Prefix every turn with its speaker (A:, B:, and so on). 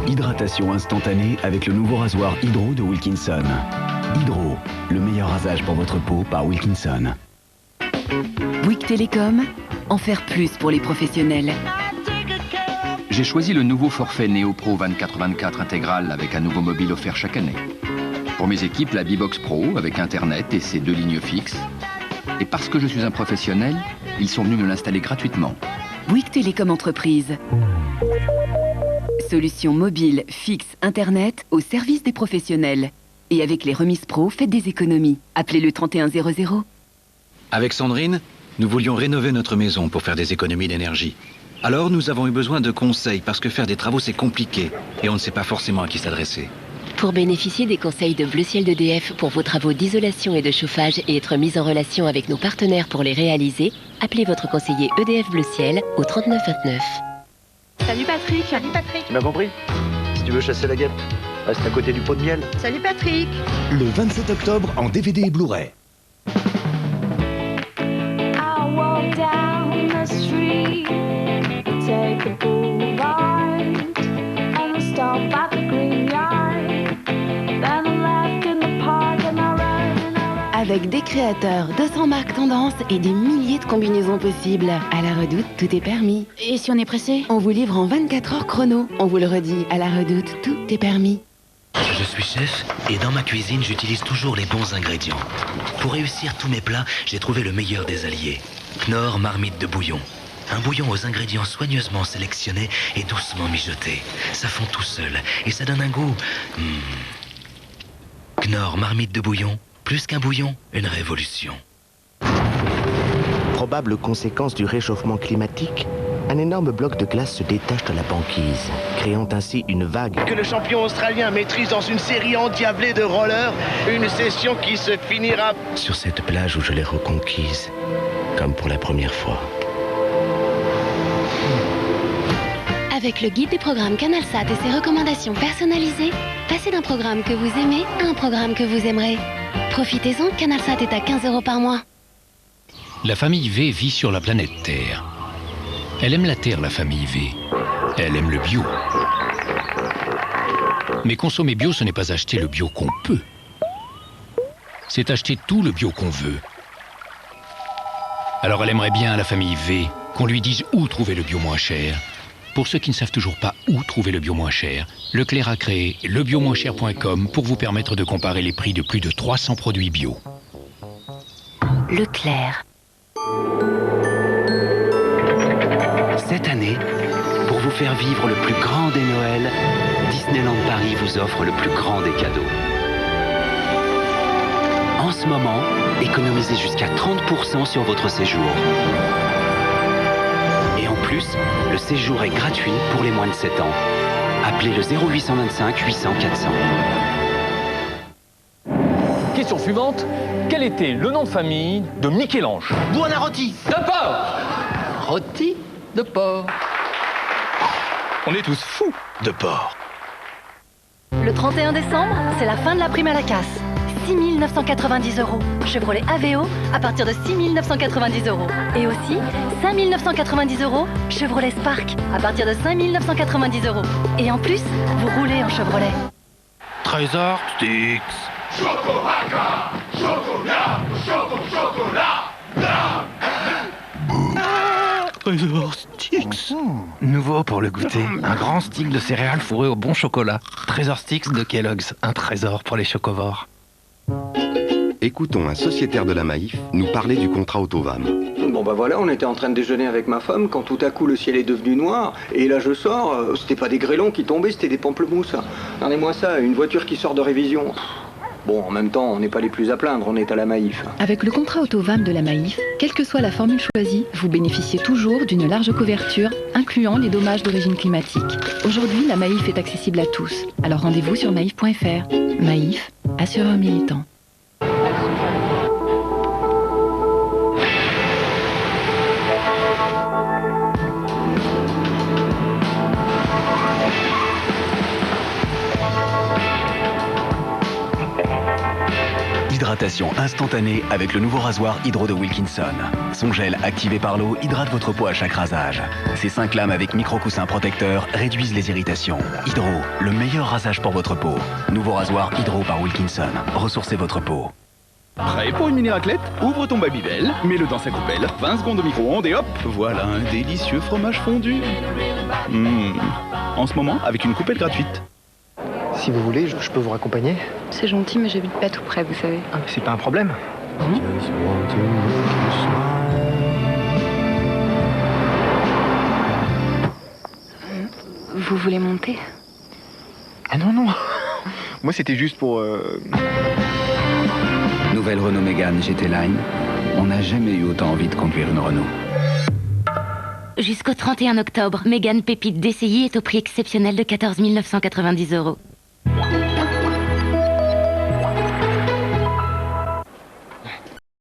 A: Hydratation instantanée avec le nouveau rasoir Hydro de Wilkinson. Hydro, le meilleur rasage pour votre peau par Wilkinson.
B: Bouygues Télécom, en faire plus pour les professionnels.
C: J'ai choisi le nouveau forfait Neo Pro 24/24 intégral avec un nouveau mobile offert chaque année. Pour mes équipes, la B-Box Pro avec Internet et ses 2 lignes fixes. Et parce que je suis un professionnel, ils sont venus me l'installer gratuitement.
B: Bouygues Télécom Entreprise. Solution mobile, fixe, Internet au service des professionnels. Et avec les remises pro, faites des économies. Appelez le 3100.
D: Avec Sandrine, nous voulions rénover notre maison pour faire des économies d'énergie. Alors nous avons eu besoin de conseils parce que faire des travaux c'est compliqué et on ne sait pas forcément à qui s'adresser.
E: Pour bénéficier des conseils de Bleu Ciel d'EDF pour vos travaux d'isolation et de chauffage et être mis en relation avec nos partenaires pour les réaliser, appelez votre conseiller EDF Bleu Ciel au 3929.
F: Salut Patrick. Salut Patrick.
G: Tu m'as compris? Si tu veux chasser la guêpe, reste à côté du pot de miel.
F: Salut Patrick.
H: Le 27 octobre en DVD et Blu-ray.
B: Avec des créateurs, 200 marques tendances et des milliers de combinaisons possibles. À la Redoute, tout est permis.
F: Et si on est pressé?
B: On vous livre en 24 heures chrono. On vous le redit, à la Redoute, tout est permis.
I: Je suis chef et dans ma cuisine, j'utilise toujours les bons ingrédients. Pour réussir tous mes plats, j'ai trouvé le meilleur des alliés. Knorr Marmite de bouillon. Un bouillon aux ingrédients soigneusement sélectionnés et doucement mijotés. Ça fond tout seul et ça donne un goût... Knorr Marmite de bouillon. Plus qu'un bouillon, une révolution.
J: Probable conséquence du réchauffement climatique, un énorme bloc de glace se détache de la banquise, créant ainsi une vague
K: que le champion australien maîtrise dans une série endiablée de rollers, une session qui se finira
J: sur cette plage où je l'ai reconquise, comme pour la première fois.
E: Avec le guide des programmes CanalSat et ses recommandations personnalisées, passez d'un programme que vous aimez à un programme que vous aimerez. Profitez-en, CanalSat est à 15 € par mois.
L: La famille V vit sur la planète Terre. Elle aime la Terre, la famille V. Elle aime le bio. Mais consommer bio, ce n'est pas acheter le bio qu'on peut. C'est acheter tout le bio qu'on veut. Alors elle aimerait bien, la famille V, qu'on lui dise où trouver le bio moins cher. Pour ceux qui ne savent toujours pas où trouver le bio moins cher, Leclerc a créé lebiomoincher.com pour vous permettre de comparer les prix de plus de 300 produits bio.
E: Leclerc.
A: Cette année, pour vous faire vivre le plus grand des Noëls, Disneyland Paris vous offre le plus grand des cadeaux. En ce moment, économisez jusqu'à 30% sur votre séjour. Et en plus, le séjour est gratuit pour les moins de 7 ans. Appelez le 0825 800 400.
M: Question suivante. Quel était le nom de famille de Michel-Ange?
K: Buonarroti.
M: De porc. Rôti de porc. On est tous fous de porc.
N: Le 31 décembre, c'est la fin de la prime à la casse. 6 990 €. Chevrolet Aveo à partir de 6 990 €. Et aussi 5 990 €. Chevrolet Spark à partir de 5 990 €. Et en plus, vous roulez en Chevrolet.
O: Trésor Sticks.
P: Chocohaca, chocolat, chocolat.
O: Trésor Sticks. Nouveau pour le goûter. Un grand stick de céréales fourré au bon chocolat. Trésor Sticks de Kellogg's. Un trésor pour les chocovores.
Q: Écoutons un sociétaire de la Maïf nous parler du contrat Autovam.
R: Bon bah voilà, on était en train de déjeuner avec ma femme quand tout à coup le ciel est devenu noir et là je sors, c'était pas des grêlons qui tombaient, c'était des pamplemousses. Regardez-moi ça, une voiture qui sort de révision. Bon, en même temps, on n'est pas les plus à plaindre, on est à la Maïf.
S: Avec le contrat Autovam de la Maïf, quelle que soit la formule choisie, vous bénéficiez toujours d'une large couverture, incluant les dommages d'origine climatique. Aujourd'hui, la Maïf est accessible à tous, alors rendez-vous sur maïf.fr. Maïf, assureur militant.
T: Hydratation instantanée avec le nouveau rasoir Hydro de Wilkinson. Son gel activé par l'eau hydrate votre peau à chaque rasage. Ses 5 lames avec micro-coussins protecteurs réduisent les irritations. Hydro, le meilleur rasage pour votre peau. Nouveau rasoir Hydro par Wilkinson. Ressourcez votre peau.
U: Prêt pour une mini raclette? Ouvre ton Babybel, mets-le dans sa coupelle, 20 secondes au micro-ondes et hop, voilà un délicieux fromage fondu. En ce moment, avec une coupelle gratuite.
V: Si vous voulez, je peux vous raccompagner.
F: C'est gentil, mais j'habite pas tout près, vous savez.
V: Ah, mais c'est pas un problème.
F: Vous voulez monter?
V: Ah non, non. Moi, c'était juste pour...
A: Nouvelle Renault Mégane GT Line. On n'a jamais eu autant envie de conduire une Renault.
E: Jusqu'au 31 octobre, Mégane Pépite DCI est au prix exceptionnel de 14 990 €.